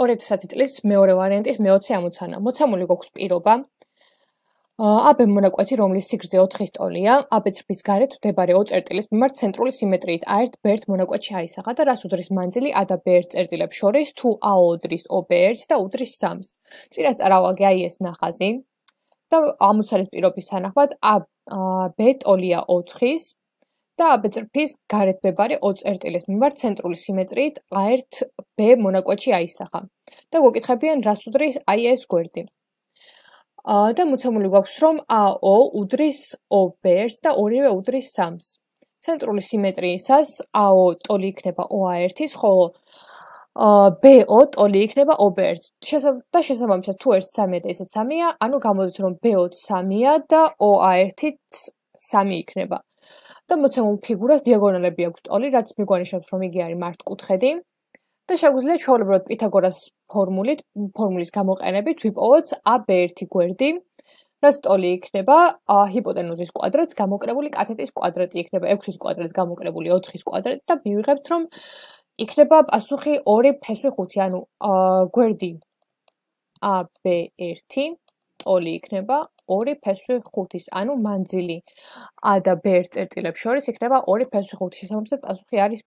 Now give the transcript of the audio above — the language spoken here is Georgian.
2010 წლის მეორე ვარიანტის მე-20 ამოცანა. მოცამული გვაქვს პირობა. AB მონაკვეთი, რომლის სიგრძე 4 ტოლია, AB წრფის გარეთ მდებარე O წერტილის მიმართ ცენტრული სიმეტრიით A1 B1 მონაკვეთში აისახა და რას უდრის მანძილი A და B1 წერტილებს შორის, თუ AO უდრის OB1 და უდრის 3-ს. წინასწარ ავაგე აი ეს ნახაზი და ამოცანის პირობის თანახმად AB ტოლია 4-ის და AB წრფის გარეთ მდებარე O წერტილის მიმართ ცენტრული სიმეტრიით A1 B მონაკვეთში აისახა. და გვეკითხებიან რას უდრის აი ეს გვერდი. და მოცემული გვაქვს, რომ AO უდრის OB1 და ორივე უდრის 3-ს. ცენტრული სიმეტრიისას AO ტოლი იქნება OA1-ის, ხოლო BO ტოლი იქნება OB1-ს. და შესაბამისად, თუ 1 3-ია და ესეც 3-ია, ანუ გამოდის, რომ BO 3-ია და OA1-ით 3 იქნება. და მოცემულ ფიგურას დიაგონალები აქვს ტოლი, რაც მიგვანიშნებს, რომ იგი არის მართკუთხედი. და შეგვიძლია ჩვეულებრივად პითაგორას ფორმულის გამოყენებით ვიპოვოთ AB1 გვერდი, რაც ტოლი იქნება ჰიპოტენუზის კვადრატს გამოკლებული კათეტის კვადრატი იქნება 6-ის კვადრატს გამოკლებული 4-ის კვადრატი და მივიღებთ, რომ იქნება პასუხი 2/5, ანუ გვერდი AB1 ტოლი იქნება 2/5, ანუ მანძილი A და B1 წერტილებს შორის იქნება 2/5. შესაბამისად, პასუხი არის